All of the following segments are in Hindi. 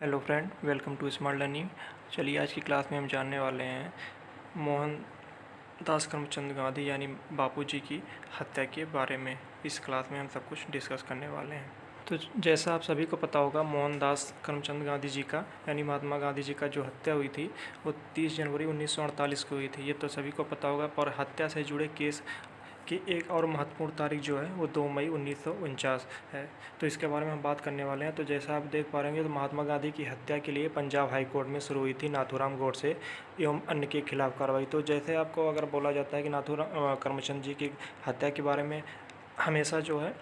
Hello friend, welcome to smart learning. चलिए आज की क्लास में हम जानने वाले हैं मोहनदास करमचंद गांधी यानी बापूजी की हत्या के बारे में। इस क्लास में हम सब कुछ डिस्कस करने वाले हैं। तो जैसा आप सभी को पता होगा, मोहनदास करमचंद गांधी जी का यानी महात्मा गांधी जी का जो हत्या हुई थी वो 30 जनवरी 1948 को हुई थी। ये तो सभी को पता होगा। पर हत्या से जुड़े केस की एक और महत्वपूर्ण तारीख जो है वो 2 मई 1949 है। तो इसके बारे में हम बात करने वाले हैं। तो जैसा आप देख पा रहे हैं, तो महात्मा गांधी की हत्या के लिए पंजाब हाई कोर्ट में शुरू हुई थी नाथूराम गोडसे एवं अन्य के खिलाफ कार्रवाई। तो जैसे आपको अगर बोला जाता है कि नाथूराम करमचंद जी की हत्या के बारे में हमेशा जो है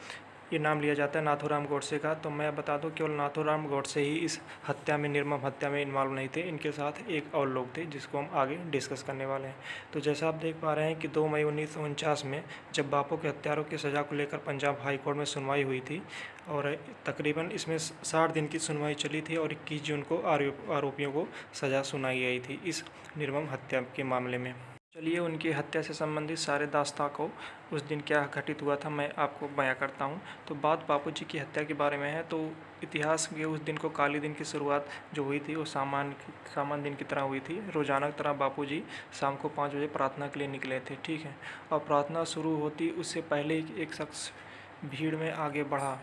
ये नाम लिया जाता है नाथूराम गोडसे का, तो मैं बता दूं केवल नाथूराम गोडसे ही इस हत्या में, निर्मम हत्या में इन्वॉल्व नहीं थे। इनके साथ एक और लोग थे जिसको हम आगे डिस्कस करने वाले हैं। तो जैसा आप देख पा रहे हैं कि 2 मई 1949 में जब बापू के हत्यारों की सज़ा को लेकर पंजाब हाई कोर्ट में सुनवाई हुई थी और तकरीबन इसमें 60 दिन की सुनवाई चली थी और 21 जून को आरोपियों को सज़ा सुनाई गई थी इस निर्मम हत्या के मामले में। चलिए उनकी हत्या से संबंधित सारे दास्तां को, उस दिन क्या घटित हुआ था, मैं आपको बयां करता हूं। तो बात बापूजी की हत्या के बारे में है। तो इतिहास के उस दिन को काली दिन की शुरुआत जो हुई थी वो सामान्य दिन की तरह हुई थी। रोजाना की तरह बापूजी शाम को 5 बजे प्रार्थना के लिए निकले थे, ठीक है। और प्रार्थना शुरू होती उससे पहले ही एक शख्स भीड़ में आगे बढ़ा।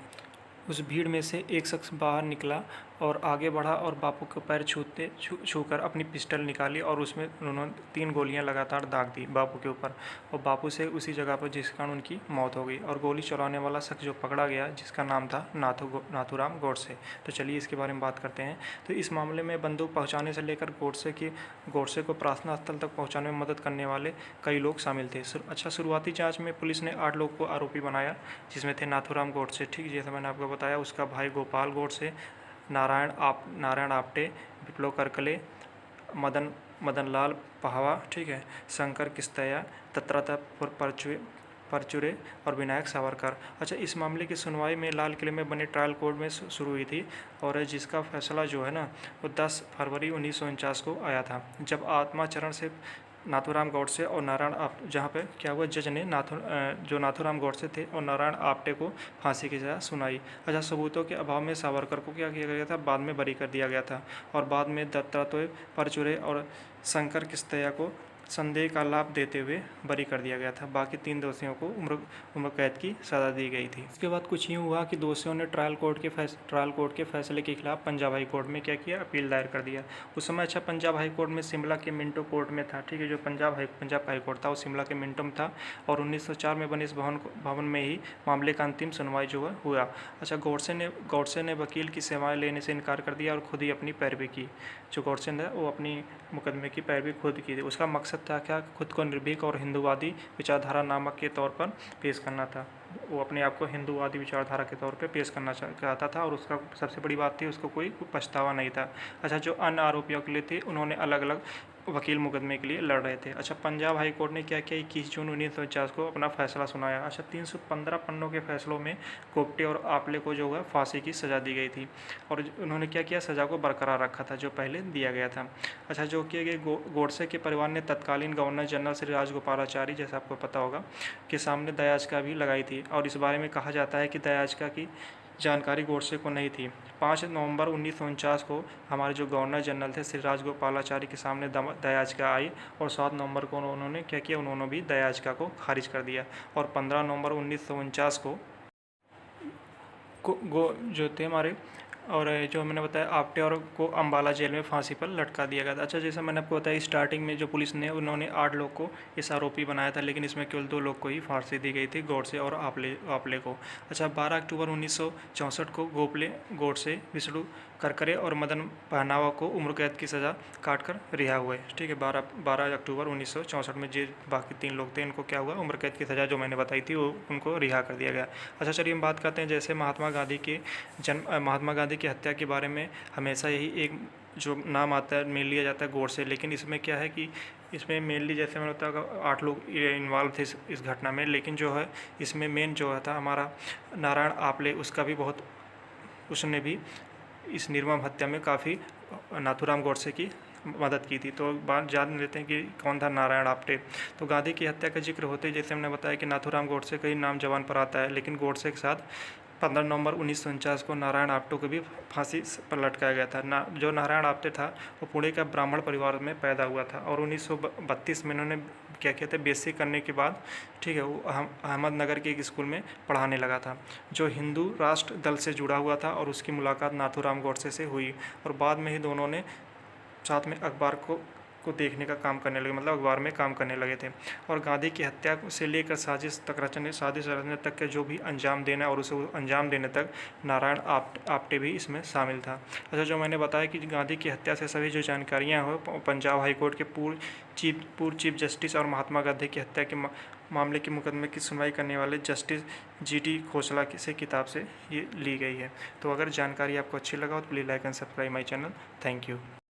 उस भीड़ में से एक शख्स बाहर निकला और आगे बढ़ा और बापू के पैर छूकर अपनी पिस्टल निकाली और उसमें उन्होंने 3 गोलियां लगातार दाग दी बापू के ऊपर और बापू से उसी जगह पर, जिस कारण उनकी मौत हो गई। और गोली चलाने वाला शख्स जो पकड़ा गया, जिसका नाम था नाथूराम गोडसे। तो चलिए इसके बारे में बात करते हैं। तो इस मामले में बंदूक पहुँचाने से लेकर गोडसे को प्रार्थना स्थल तक पहुँचाने में मदद करने वाले कई लोग शामिल थे। अच्छा, शुरुआती जाँच में पुलिस ने 8 लोग को आरोपी बनाया, जिसमें थे नाथूराम गोडसे, ठीक जैसा मैंने आपको बताया, उसका भाई गोपाल गोडसे, नारायण आपटे, विप्लव करकले, मदनलाल पहावा, ठीक है, शंकर किस्तैया, दत्तात्रय परचुरे और विनायक सावरकर। अच्छा, इस मामले की सुनवाई में लाल किले में बने ट्रायल कोर्ट में शुरू हुई थी और जिसका फैसला जो है ना वो 10 फरवरी 1949 को आया था, जब आत्माचरण से नाथूराम गोडसे और नारायण जहाँ पे क्या हुआ, जज ने जो नाथूराम गोडसे थे और नारायण आप्टे को फांसी की सज़ा सुनाई। अच्छा, सबूतों के अभाव में सावरकर को क्या किया गया था, बाद में बरी कर दिया गया था और बाद में दत्तात्रेय परचुरे और शंकर किस्तैया को संदेह का लाभ देते हुए बरी कर दिया गया था। बाकी 3 दोषियों को उम्र कैद की सज़ा दी गई थी। इसके बाद कुछ यूँ हुआ कि दोषियों ने ट्रायल कोर्ट के फैसले के खिलाफ पंजाब हाई कोर्ट में क्या किया, अपील दायर कर दिया। उस समय अच्छा, पंजाब हाई कोर्ट में शिमला के मिंटो कोर्ट में था, ठीक है। जो पंजाब का हाई कोर्ट था वो शिमला के मिंटो में था और 1904 में बने इस भवन में ही मामले का अंतिम सुनवाई जो है हुआ। अच्छा, गोडसे ने वकील की सेवाएं लेने से इनकार कर दिया और खुद ही अपनी पैरवी की। जो गोडसे ने वो अपनी मुकदमे की पैरवी खुद की थी। उसका मकसद था क्या, खुद को निर्भीक और हिंदूवादी विचारधारा नामक के तौर पर पेश करना था। वो अपने आप को हिंदूवादी विचारधारा के तौर पे पेश करना चाहता था और उसका सबसे बड़ी बात थी उसको कोई पछतावा नहीं था। अच्छा, जो अन्य आरोपियों के लिए थे उन्होंने अलग अलग वकील मुकदमे के लिए लड़ रहे थे। अच्छा, पंजाब हाई कोर्ट ने क्या किया, 21 जून 1949 को अपना फैसला सुनाया। अच्छा, 315 पन्नों के फैसलों में कोप्टे और आपले को जो है फांसी की सज़ा दी गई थी और उन्होंने क्या किया, सज़ा को बरकरार रखा था जो पहले दिया गया था। अच्छा, जो किए गए, गोडसे के परिवार ने तत्कालीन गवर्नर जनरल श्री राजगोपालाचारी, जैसा आपको पता होगा, के सामने दया याचिका भी लगाई थी और इस बारे में कहा जाता है कि दया याचिका की जानकारी गोडसे को नहीं थी। 5 नवंबर 1949 को हमारे जो गवर्नर जनरल थे श्री राजगोपालाचारी के सामने दया याचिका आई और 7 नवंबर को उन्होंने क्या किया, उन्होंने भी दया याचिका को खारिज कर दिया और 15 नवंबर 1949 को जो थे हमारे, और जो मैंने बताया आपटे और को अम्बाला जेल में फांसी पर लटका दिया गया था। अच्छा, जैसा मैंने आपको बताया स्टार्टिंग में जो पुलिस ने, उन्होंने 8 लोग को इस आरोपी बनाया था, लेकिन इसमें केवल 2 लोग को ही फांसी दी गई थी, गोडसे और आपले को। अच्छा, 12 अक्टूबर 1964 को गोडसे, विष्णु करकरे और मदन पहनावा को उम्र कैद की सज़ा काटकर रिहा हुए, ठीक है। 12 अक्टूबर 1964 में जो बाकी 3 लोग थे इनको क्या हुआ, उम्र कैद की सज़ा जो मैंने बताई थी वो उनको रिहा कर दिया गया। अच्छा, चलिए हम बात करते हैं जैसे महात्मा गांधी की हत्या के बारे में हमेशा यही एक जो नाम आता है, मेन लिया जाता है गोडसे, लेकिन इसमें क्या है कि इसमें मेनली जैसे मैंने बताया 8 लोग इन्वॉल्व थे इस घटना में, लेकिन जो है इसमें मेन जो था हमारा नारायण आपले, उसने भी इस निर्मम हत्या में काफ़ी नाथूराम गोडसे की मदद की थी। तो बात जान लेते हैं कि कौन था नारायण आप्टे। तो गांधी की हत्या का जिक्र होते ही जैसे हमने बताया कि नाथूराम गोडसे का ही नाम जबान पर आता है, लेकिन गोडसे के साथ 15 नवंबर 1949 को नारायण आप्टे को भी फांसी पर लटकाया गया था। जो नारायण आप्टे था वो पुणे का ब्राह्मण परिवार में पैदा हुआ था और 1932 में इन्होंने क्या किया था, बेसिक करने के बाद ठीक है वो अहमदनगर के एक स्कूल में पढ़ाने लगा था, जो हिंदू राष्ट्र दल से जुड़ा हुआ था और उसकी मुलाकात नाथूराम गोडसे से हुई और बाद में ही दोनों ने साथ में अखबार को देखने का काम करने लगे, मतलब अखबार में काम करने लगे थे। और गांधी की हत्या से लेकर साजिश रचने तक के जो भी अंजाम देना और उसे अंजाम देने तक नारायण आप्टे भी इसमें शामिल था। अच्छा, जो मैंने बताया कि गांधी की हत्या से सभी जो जानकारियाँ हो पंजाब हाई कोर्ट के पूर्व चीफ जस्टिस और महात्मा गांधी की हत्या के मामले के मुकदमे की सुनवाई करने वाले जस्टिस GT खोसला से किताब से ये ली गई है। तो अगर जानकारी आपको अच्छी लगा हो तो please like and subscribe my channel. Thank you.